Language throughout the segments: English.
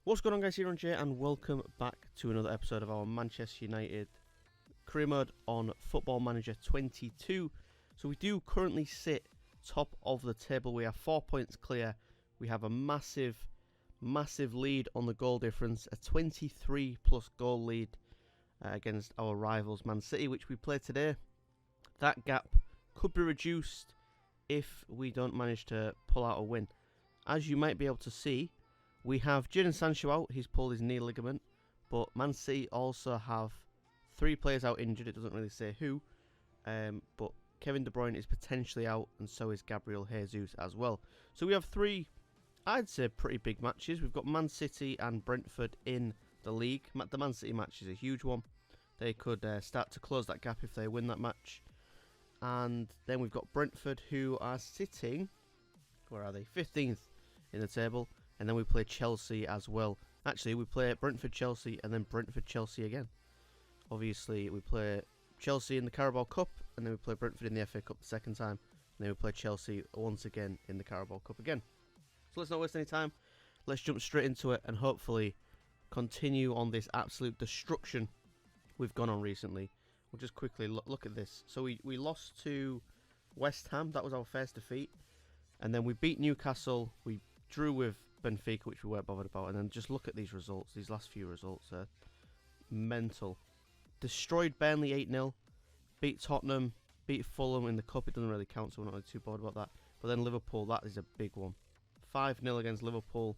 What's going on, guys? EirronJ, and welcome back to another episode of our Manchester United career mode on Football Manager 22. So we do currently sit top of the table. We have 4 points clear. We have a massive lead on the goal difference, a 23 plus goal lead against our rivals Man City, which we play today. That gap could be reduced if we don't manage to pull out a win. As you might be able to see, we have Jadon Sancho out. He's pulled his knee ligament. But Man City also have 3 players out injured. It doesn't really say who. But Kevin De Bruyne is potentially out, and so is Gabriel Jesus as well. So we have 3, I'd say, pretty big matches. We've got Man City and Brentford in the league. The Man City match is a huge one. They could start to close that gap if they win that match. And then we've got Brentford, who are sitting, where are they? 15th in the table. And then we play Chelsea as well. Actually, we play Brentford Chelsea and then Brentford Chelsea again. Obviously, we play Chelsea in the Carabao Cup, and then we play Brentford in the FA Cup the second time. And then we play Chelsea once again in the Carabao Cup again. So let's not waste any time. Let's jump straight into it and hopefully continue on this absolute destruction we've gone on recently. We'll just quickly look at this. So we lost to West Ham. That was our first defeat. And then we beat Newcastle. We drew with Benfica, which we weren't bothered about. And then just look at these results. These last few results are mental. Destroyed Burnley 8-0. Beat Tottenham. Beat Fulham in the Cup. It doesn't really count, so we're not really too bothered about that. But then Liverpool, that is a big one. 5-0 against Liverpool.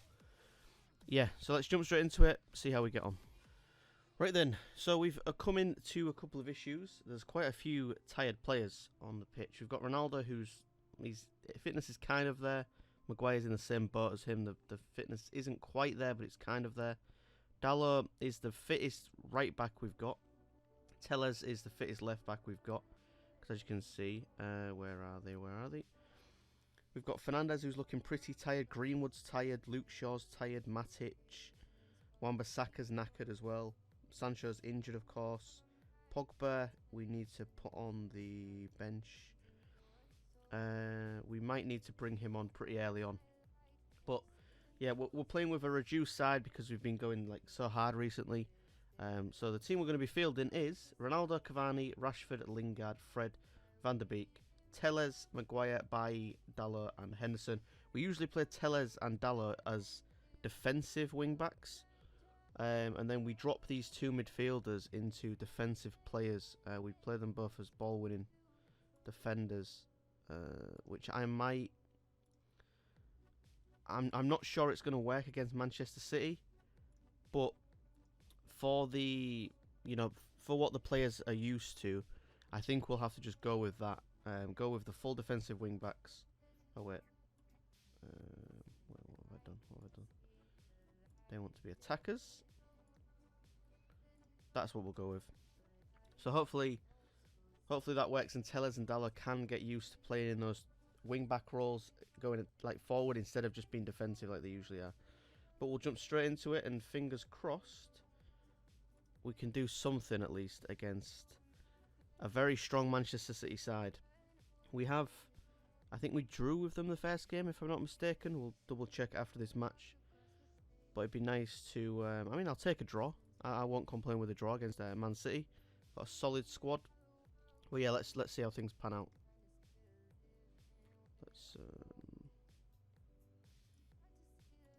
Yeah, so let's jump straight into it. See how we get on. Right then, so we've come into a couple of issues. There's quite a few tired players on the pitch. We've got Ronaldo, his fitness is kind of there. Maguire's in the same boat as him. The fitness isn't quite there, but it's kind of there. Dalot is the fittest right back we've got. Telles is the fittest left back we've got. Because as you can see, where are they? We've got Fernandes, who's looking pretty tired. Greenwood's tired. Luke Shaw's tired. Matic. Wan-Bissaka's knackered as well. Sancho's injured, of course. Pogba, we need to put on the bench. We might need to bring him on pretty early on. But yeah, we're playing with a reduced side because we've been going like so hard recently. So the team we're going to be fielding is Ronaldo, Cavani, Rashford, Lingard, Fred, Van der Beek, Telles, Maguire, Bailly, Dalot and Henderson. We usually play Telles and Dalot as defensive wing backs. And then we drop these 2 midfielders into defensive players. We play them both as ball winning defenders. Which I might. I'm not sure it's going to work against Manchester City, but for the for what the players are used to, I think we'll have to just go with that. Go with the full defensive wing backs. Oh wait, what have I done? They want to be attackers. That's what we'll go with. So hopefully that works, and Telles and Dalot can get used to playing in those wing-back roles, going like forward instead of just being defensive like they usually are. But we'll jump straight into it, and fingers crossed, we can do something at least against a very strong Manchester City side. I think we drew with them the first game, if I'm not mistaken. We'll double-check after this match. But it'd be nice to, I'll take a draw. I won't complain with a draw against Man City. Got a solid squad. Well, yeah, let's see how things pan out. Let's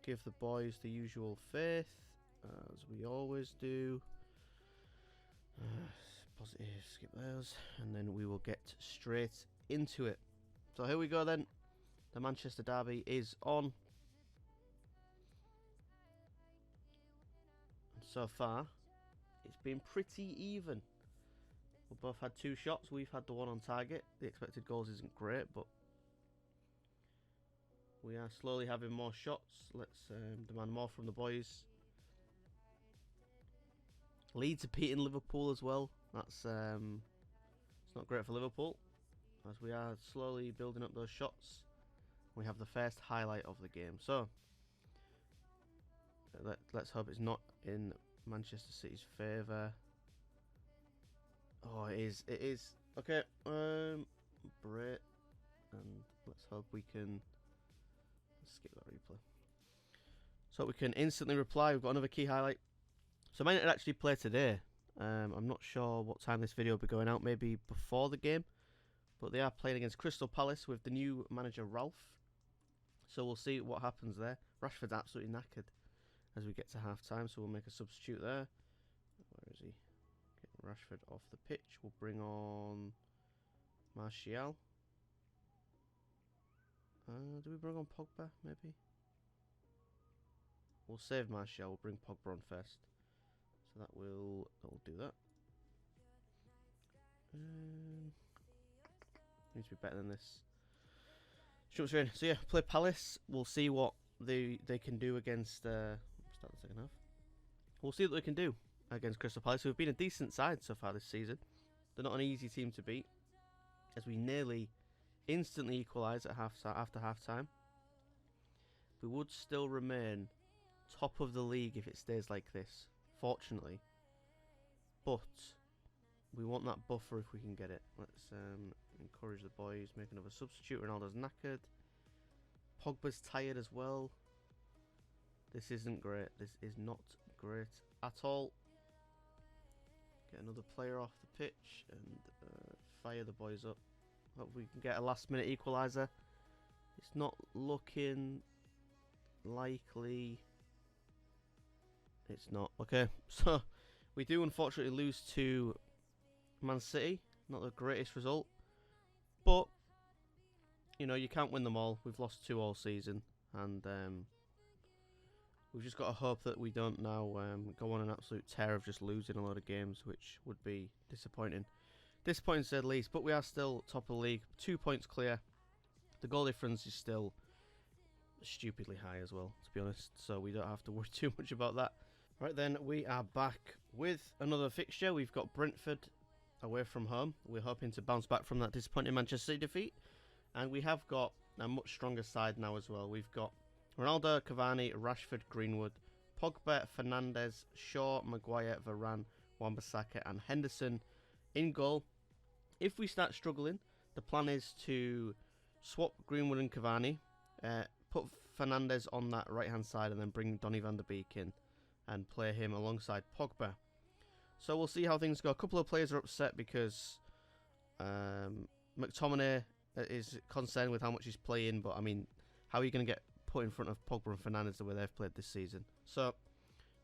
give the boys the usual faith, as we always do. Positive, skip those, and then we will get straight into it. So here we go then. The Manchester derby is on. And so far, it's been pretty even. We've both had 2 shots. We've had the one on target. The expected goals isn't great, but we are slowly having more shots. Let's demand more from the boys. Leeds are beating Liverpool as well. That's it's not great for Liverpool, as we are slowly building up those shots. We have the first highlight of the game. So let's hope it's not in Manchester City's favour. Oh, it is. Okay, Brit, and let's hope we can skip that replay. so we can instantly reply. We've got another key highlight. So Man United actually play today. I'm not sure what time this video will be going out, maybe before the game. But they are playing against Crystal Palace with the new manager Ralph. So we'll see what happens there. Rashford's absolutely knackered as we get to half time, so we'll make a substitute there. Where is he? Getting Rashford off the pitch. We'll bring on Martial. Do we bring on Pogba, maybe? We'll save Martial, we'll bring Pogba on first. So that will do that. Needs to be better than this. So yeah, play Palace. We'll see what they can do against. Start the second half. We'll see what they can do against Crystal Palace, who've been a decent side so far this season. They're not an easy team to beat, as we nearly instantly equalise at after half time. We would still remain top of the league if it stays like this, fortunately. But we want that buffer if we can get it. Let's encourage the boys, make another substitute. Ronaldo's knackered. Pogba's tired as well. This isn't great. This is not great at all. Get another player off the pitch and fire the boys up. Hope we can get a last minute equaliser. It's not looking likely. It's not. Okay, so we do unfortunately lose to Man City. Not the greatest result, but you know, you can't win them all. We've lost 2 all season, and we've just got to hope that we don't now go on an absolute tear of just losing a lot of games, which would be disappointing. Disappointing to say the least, but we are still top of the league, 2 points clear. The goal difference is still stupidly high as well, to be honest, so we don't have to worry too much about that. Right then, we are back with another fixture. We've got Brentford away from home. We're hoping to bounce back from that disappointing Manchester City defeat, and we have got a much stronger side now as well. We've got Ronaldo, Cavani, Rashford, Greenwood, Pogba, Fernandes, Shaw, Maguire, Varane, Wan-Bissaka and Henderson in goal. If we start struggling, the plan is to swap Greenwood and Cavani, put Fernandes on that right hand side and then bring Donny van de Beek in and play him alongside Pogba. So we'll see how things go. A couple of players are upset because McTominay is concerned with how much he's playing, but I mean, how are you going to get put in front of Pogba and Fernandes the way they've played this season? So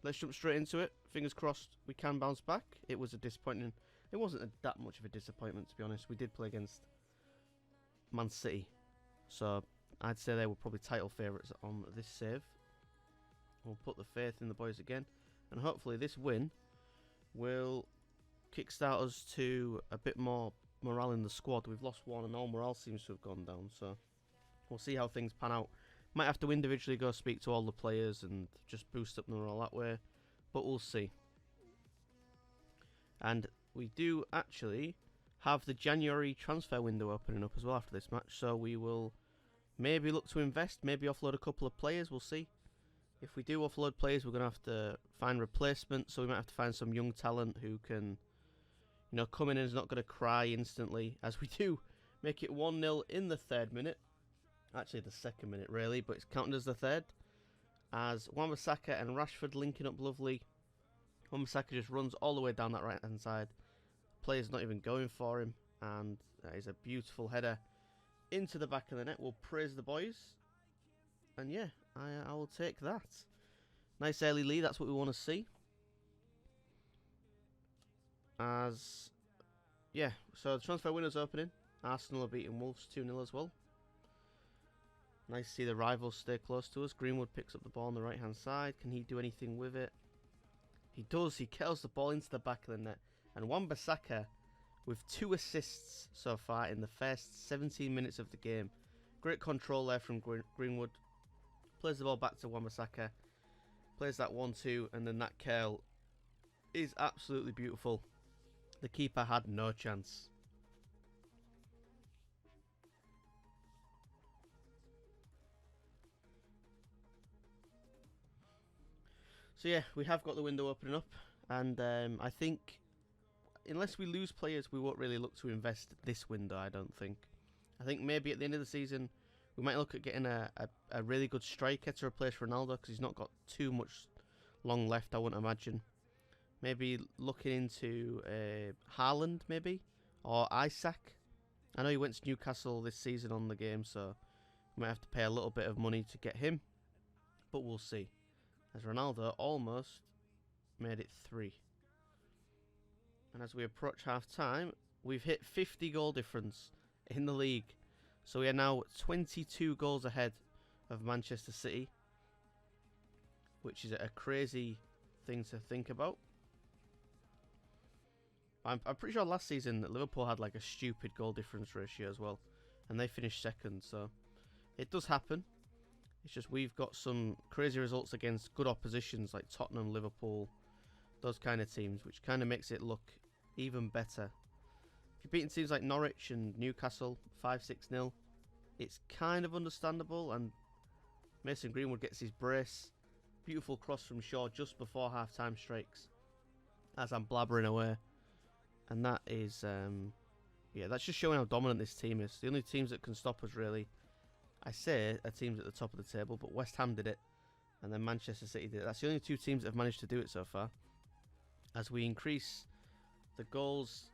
let's jump straight into it. Fingers crossed we can bounce back. It was a disappointing. It wasn't that much of a disappointment, to be honest. We did play against Man City, so I'd say they were probably title favourites on this save. We'll put the faith in the boys again, and hopefully this win will kickstart us to a bit more morale in the squad. We've lost one and all morale seems to have gone down, so we'll see how things pan out. Might have to individually go speak to all the players and just boost up the morale that way, but we'll see. And we do actually have the January transfer window opening up as well after this match, so we will maybe look to invest, maybe offload a couple of players, we'll see. If we do offload players, we're going to have to find replacements, so we might have to find some young talent who can, you know, come in and is not going to cry instantly, as we do make it 1-0 in the 3rd minute. Actually, the 2nd minute, really, but it's counted as the 3rd. As Wan-Bissaka and Rashford linking up lovely. Wan-Bissaka just runs all the way down that right-hand side. Player's not even going for him, and that is a beautiful header into the back of the net. We'll praise the boys. And yeah, I will take that. Nice early lead, that's what we want to see. As, yeah, so the transfer window's opening. Arsenal are beating Wolves 2-0 as well. Nice to see the rivals stay close to us. Greenwood picks up the ball on the right hand side. Can he do anything with it? He does. He curls the ball into the back of the net. And Wan-Bissaka with 2 assists so far in the first 17 minutes of the game. Great control there from Greenwood. Plays the ball back to Wan-Bissaka. Plays that 1-2, and then that curl is absolutely beautiful. The keeper had no chance. So yeah, we have got the window opening up, and I think unless we lose players, we won't really look to invest this window, I don't think. I think maybe at the end of the season We might look at getting a really good striker to replace Ronaldo because he's not got too much long left, I wouldn't imagine. Maybe looking into Haaland, maybe, or Isaac. I know he went to Newcastle this season on the game, so we might have to pay a little bit of money to get him, but we'll see. As Ronaldo almost made it 3. And as we approach half-time, we've hit 50 goal difference in the league. So we are now 22 goals ahead of Manchester City, which is a crazy thing to think about. I'm pretty sure last season that Liverpool had like a stupid goal difference ratio as well, and they finished second, so it does happen. It's just we've got some crazy results against good oppositions like Tottenham, Liverpool, those kind of teams, which kind of makes it look even better. If you're beating teams like Norwich and Newcastle 5-6-0, it's kind of understandable, and Mason Greenwood gets his brace. Beautiful cross from Shaw just before half-time strikes as I'm blabbering away. And that is, yeah, that's just showing how dominant this team is. The only teams that can stop us, really, I say, are teams at the top of the table, but West Ham did it, and then Manchester City did it. That's the only 2 teams that have managed to do it so far. As we increase the goals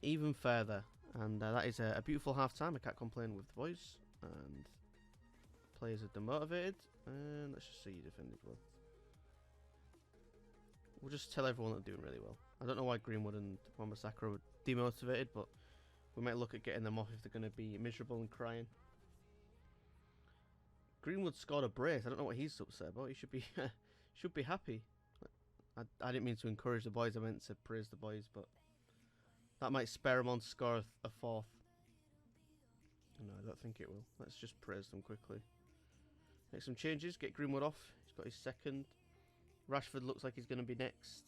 even further, and that is a beautiful half-time. I can't complain with the boys, and players are demotivated, and let's just see you defended well. We'll just tell everyone that they're doing really well. I don't know why Greenwood and Wan-Bissaka are demotivated, but we might look at getting them off if they're going to be miserable and crying. Greenwood scored a brace. I don't know what he's upset about. He should be should be happy. I didn't mean to encourage the boys. I meant to praise the boys, but that might spur him on to score a 4th. No, I don't think it will. Let's just praise them quickly. Make some changes. Get Greenwood off. He's got his 2nd. Rashford looks like he's going to be next.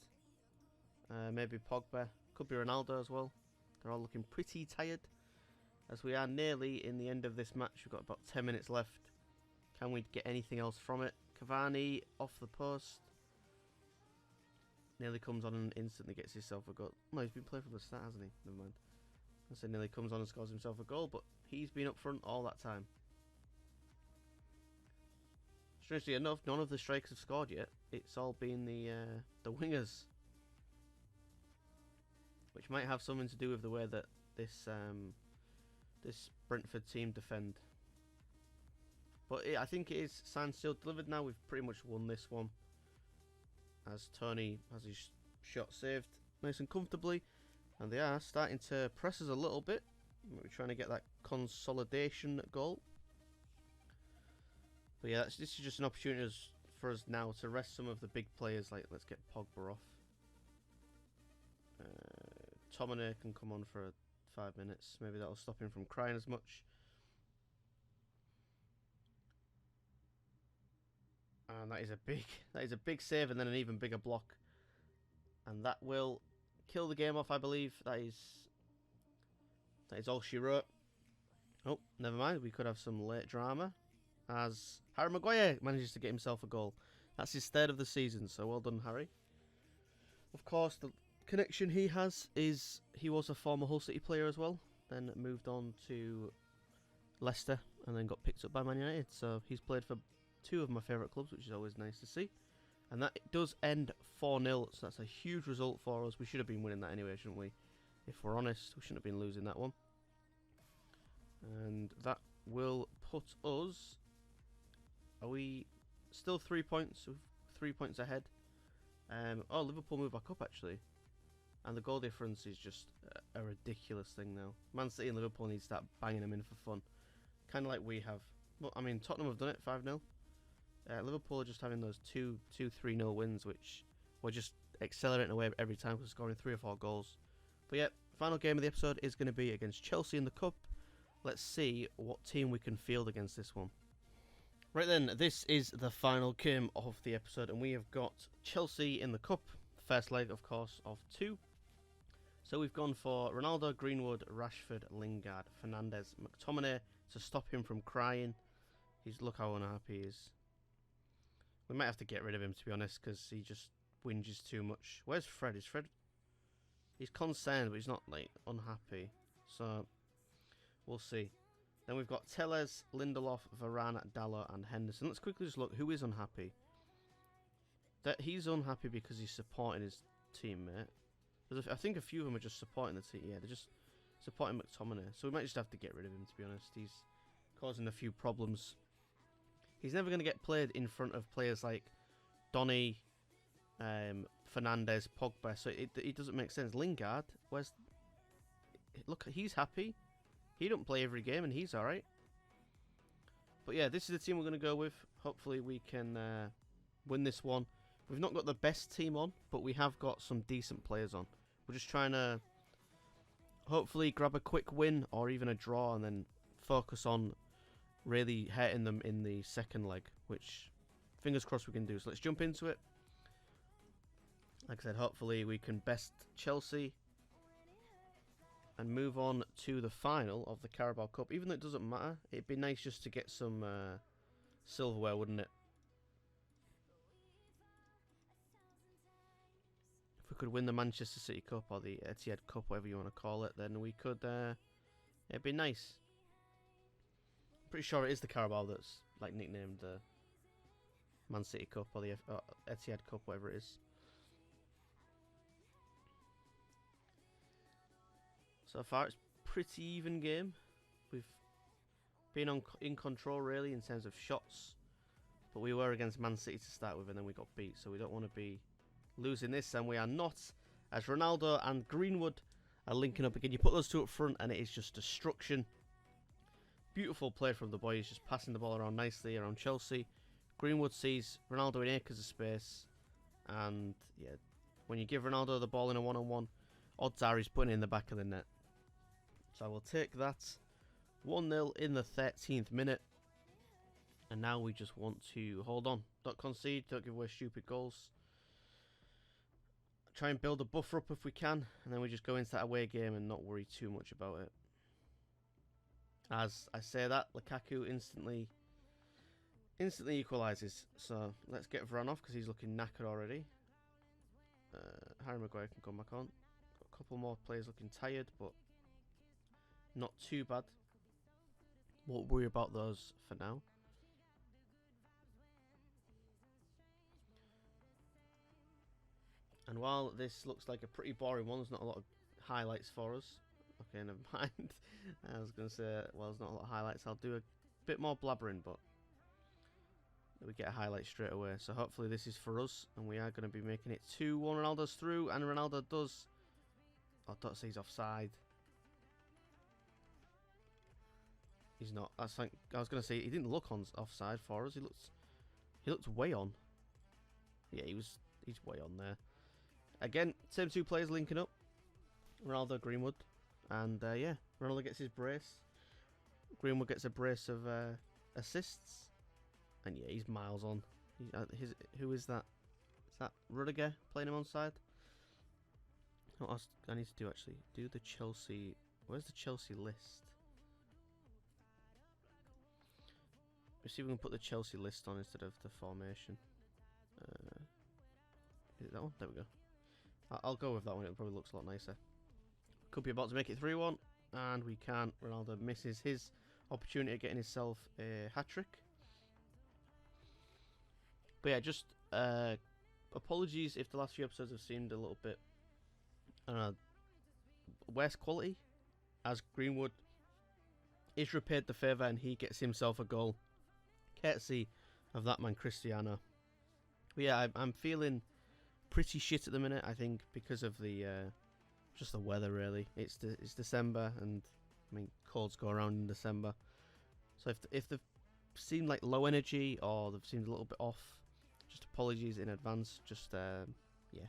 Maybe Pogba. Could be Ronaldo as well. They're all looking pretty tired. As we are nearly in the end of this match. We've got about 10 minutes left. Can we get anything else from it? Cavani off the post. Nearly comes on and instantly gets himself a goal. No, he's been playing from the start, hasn't he? Never mind. I said nearly comes on and scores himself a goal, but he's been up front all that time. Strangely enough, none of the strikers have scored yet. It's all been the wingers, which might have something to do with the way that this Brentford team defend. But I think it is signed, sealed, delivered now. We've pretty much won this one, as Tony has his shot saved nice and comfortably, and they are starting to press us a little bit. We're trying to get that consolidation goal. But yeah, this is just an opportunity for us now to rest some of the big players. Like, let's get Pogba off. Tomine can come on for 5 minutes. Maybe that'll stop him from crying as much. And that is a big save, and then an even bigger block, and that will kill the game off, I believe. That is all she wrote. Oh, never mind. We could have some late drama, as Harry Maguire manages to get himself a goal. That's his 3rd of the season, so well done, Harry. Of course, the connection he has is he was a former Hull City player as well, then moved on to Leicester, and then got picked up by Man United. So he's played for 2 of my favourite clubs, which is always nice to see. And that does end 4-0, so that's a huge result for us. We should have been winning that anyway, shouldn't we? If we're honest, we shouldn't have been losing that one. And that will put us... Are we still 3 points? 3 points ahead. Oh, Liverpool move back up, actually. And the goal difference is just a ridiculous thing now. Man City and Liverpool need to start banging them in for fun. Kind of like we have. Well, I mean, Tottenham have done it, 5-0. Liverpool are just having those 2-3-0 wins, which we're just accelerating away every time because scoring 3 or 4 goals. But yeah, final game of the episode is going to be against Chelsea in the Cup. Let's see what team we can field against this one. Right then, this is the final game of the episode, and we have got Chelsea in the Cup. First leg, of course, of 2. So we've gone for Ronaldo, Greenwood, Rashford, Lingard, Fernandes, McTominay to stop him from crying. Look how unhappy he is. We might have to get rid of him, to be honest, because he just whinges too much. Where's Fred? Is Fred... He's concerned, but he's not, like, unhappy. So, we'll see. Then we've got Telles, Lindelof, Varane, Dalot, and Henderson. Let's quickly just look who is unhappy. That he's unhappy because he's supporting his teammate. I think a few of them are just supporting the team. Yeah, they're just supporting McTominay. So we might just have to get rid of him, to be honest. He's causing a few problems. He's never going to get played in front of players like Donny, Fernandes, Pogba. So it doesn't make sense. Lingard, look, he's happy. He don't play every game and he's alright. But yeah, this is the team we're going to go with. Hopefully we can win this one. We've not got the best team on, but we have got some decent players on. We're just trying to hopefully grab a quick win or even a draw and then focus on really hurting them in the second leg, which fingers crossed we can do. So let's jump into it. Like I said, hopefully we can best Chelsea and move on to the final of the Carabao Cup. Even though it doesn't matter, it'd be nice just to get some silverware, wouldn't it? If we could win the Manchester City Cup or the E10 Cup, whatever you want to call it, then we could, it'd be nice. Pretty sure it is the Carabao that's like nicknamed the Man City Cup or the Etihad Cup, whatever it is. So far, it's pretty even game. We've been in control really in terms of shots, but we were against Man City to start with, and then we got beat. So we don't want to be losing this, and we are not. As Ronaldo and Greenwood are linking up again, you put those two up front, and it is just destruction. Beautiful play from the boys, just passing the ball around nicely around Chelsea. Greenwood sees Ronaldo in acres of space, and yeah, when you give Ronaldo the ball in a one-on-one, odds are he's putting it in the back of the net. So I will take that. 1-0 in the 13th minute, and now we just want to hold on, don't concede, don't give away stupid goals. Try and build a buffer up if we can, and then we just go into that away game and not worry too much about it. As I say that, Lukaku instantly equalises. So let's get Varane off because he's looking knackered already. Harry Maguire can come back on. Got a couple more players looking tired, but not too bad. Won't worry about those for now. And while this looks like a pretty boring one, there's not a lot of highlights for us. Okay, never mind. I was going to say, well, there's not a lot of highlights. I'll do a bit more blabbering, but we get a highlight straight away. So hopefully this is for us, and we are going to be making it 2-1. Ronaldo's through, and Ronaldo does. Oh, don't say he's offside. He's not. That's like I was going to say he didn't look offside for us. He looked way on. Yeah, he's way on there. Again, same two players linking up. Ronaldo, Greenwood. And yeah, Ronaldo gets his brace. Greenwood gets a brace of assists. And yeah, he's miles on. Who is that? Is that Rudiger playing him on side? What else I need to do actually? Do the Chelsea. Where's the Chelsea list? Let's see if we can put the Chelsea list on instead of the formation. Is it that one? There we go. I'll go with that one. It probably looks a lot nicer. Could be about to make it 3-1, and we can't. Ronaldo misses his opportunity of getting himself a hat-trick. But yeah, just apologies if the last few episodes have seemed a little bit worse quality, as Greenwood is repaid the favour and he gets himself a goal, courtesy of that man Cristiano. But yeah, I'm feeling pretty shit at the minute, I think, because of the just the weather really. It's December, and I mean colds go around in December. So if they've seemed like low energy or they've seemed a little bit off, just apologies in advance. Just yeah,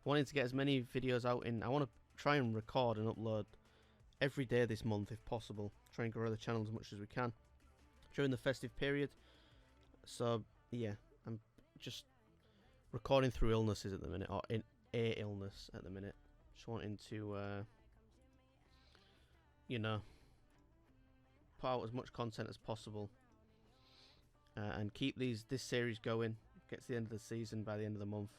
wanting to get as many videos out in. I want to try and record and upload every day this month if possible. Try and grow the channel as much as we can during the festive period. So yeah, I'm just recording through illnesses at the minute, or in a illness at the minute. Just wanting to, you know, put out as much content as possible, and keep this series going. Get to the end of the season by the end of the month,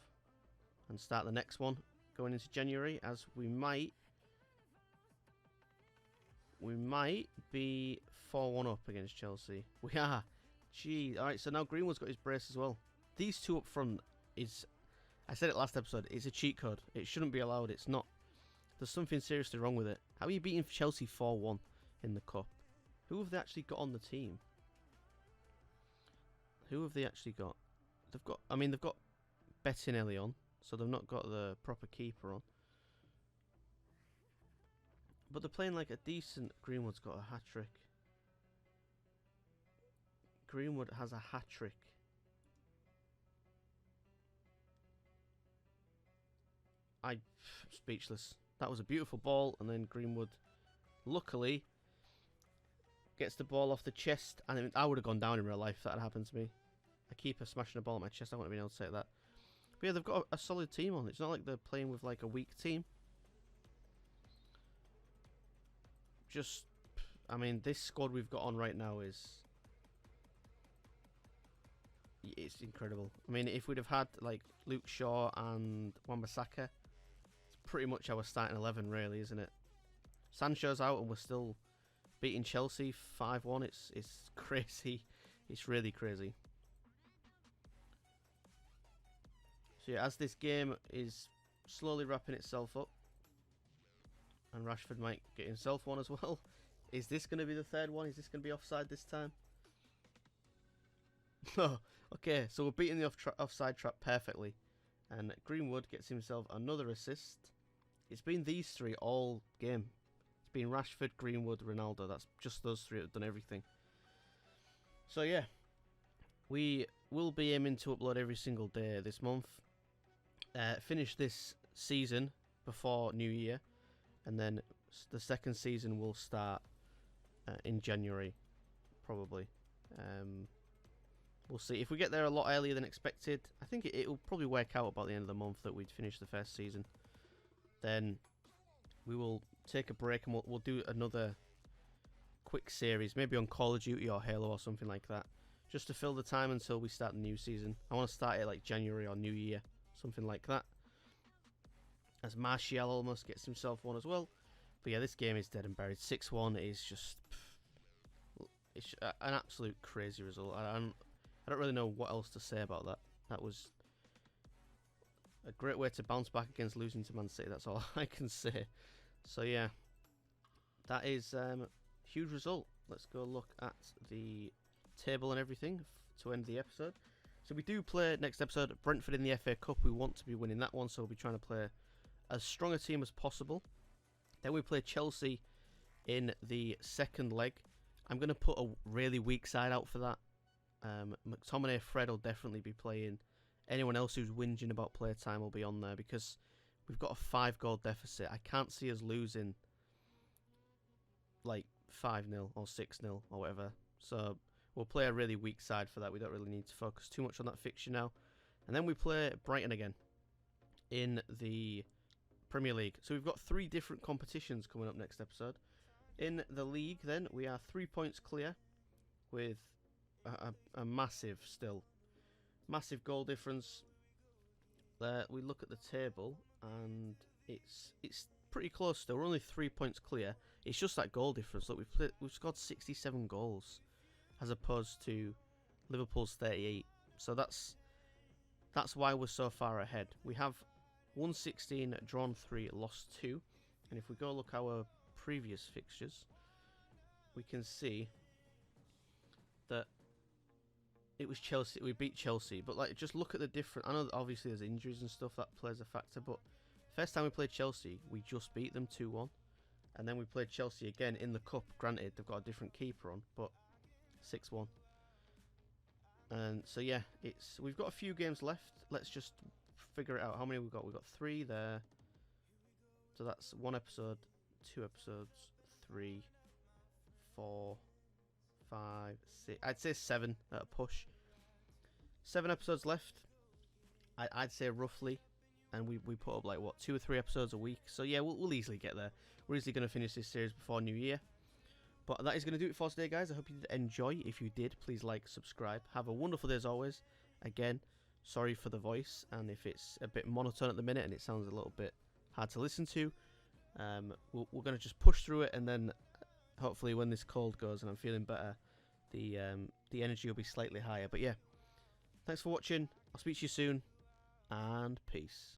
and start the next one going into January, as we might we might be 4-1 up against Chelsea. We are. Gee. Alright, so now Greenwood's got his brace as well. These two up front is, I said it last episode, it's a cheat code. It shouldn't be allowed. It's not. There's something seriously wrong with it. How are you beating Chelsea 4-1 in the cup? Who have they actually got on the team? Who have they actually got? They've got Bettinelli on, so they've not got the proper keeper on. But they're playing like a decent... Greenwood's got a hat-trick. Greenwood has a hat-trick. I'm speechless. That was a beautiful ball, and then Greenwood, luckily, gets the ball off the chest. And I would have gone down in real life if that had happened to me. A keeper smashing a ball at my chest, I wouldn't have been able to say that. But yeah, they've got a solid team on. It's not like they're playing with like a weak team. Just, I mean, this squad we've got on right now is... It's incredible. I mean, if we'd have had like Luke Shaw and Wan-Bissaka, it's pretty much our starting 11 really, isn't it? Sancho's out and we're still beating Chelsea 5-1. It's crazy. It's really crazy. So yeah, as this game is slowly wrapping itself up, and Rashford might get himself one as well. Is this going to be the third one? Is this going to be offside this time? Oh, okay, so we're beating the offside trap perfectly. And Greenwood gets himself another assist. It's been these three all game. It's been Rashford, Greenwood, Ronaldo. That's just those three that have done everything. So yeah, we will be aiming to upload every single day this month. Finish this season before New Year. And then the second season will start in January, probably. We'll see. If we get there a lot earlier than expected, I think it will probably work out about the end of the month that we'd finish the first season. Then we will take a break and we'll do another quick series, maybe on Call of Duty or Halo or something like that, just to fill the time until we start the new season. I want to start it like January or New Year, something like that. As Martial almost gets himself one as well. But yeah, this game is dead and buried. 6-1 is just... It's an absolute crazy result. I don't really know what else to say about that. That was a great way to bounce back against losing to Man City. That's all I can say. So yeah, that is a huge result. Let's go look at the table and everything to end the episode. So we do play next episode Brentford in the FA Cup. We want to be winning that one, so we'll be trying to play as strong a team as possible. Then we play Chelsea in the second leg. I'm going to put a really weak side out for that. McTominay, Fred will definitely be playing. Anyone else who's whinging about play time will be on there because we've got a 5-goal deficit. I can't see us losing like 5-0 or 6-0 or whatever. So we'll play a really weak side for that. We don't really need to focus too much on that fixture now. And then we play Brighton again in the Premier League. So we've got 3 different competitions coming up next episode. In the league then, we are 3 points clear with a massive goal difference. We look at the table and it's pretty close still. We're only 3 points clear. It's just that goal difference. Look, we've scored 67 goals as opposed to Liverpool's 38. So that's why we're so far ahead. We have won 16, drawn 3, lost 2. And if we go look our previous fixtures, we can see that it was Chelsea. We beat Chelsea, but like just look at the different. I know that obviously there's injuries and stuff that plays a factor, but first time we played Chelsea, we just beat them 2-1, and then we played Chelsea again in the cup. Granted, they've got a different keeper on, but 6-1. And so yeah, we've got a few games left. Let's just figure it out. How many we've got? We've got 3 there. So that's 1 episode, 2 episodes, 3, 4, 5, 6. I'd say 7 at a push. 7 episodes left. I'd say roughly, and we put up like what 2 or 3 episodes a week. So yeah, we'll easily get there. We're easily going to finish this series before New Year. But that is going to do it for today, guys. I hope you did enjoy. If you did, please like, subscribe. Have a wonderful day as always. Again, sorry for the voice, and if it's a bit monotone at the minute and it sounds a little bit hard to listen to, we're going to just push through it, and then hopefully when this cold goes and I'm feeling better, the energy will be slightly higher. But yeah, thanks for watching. I'll speak to you soon, and peace.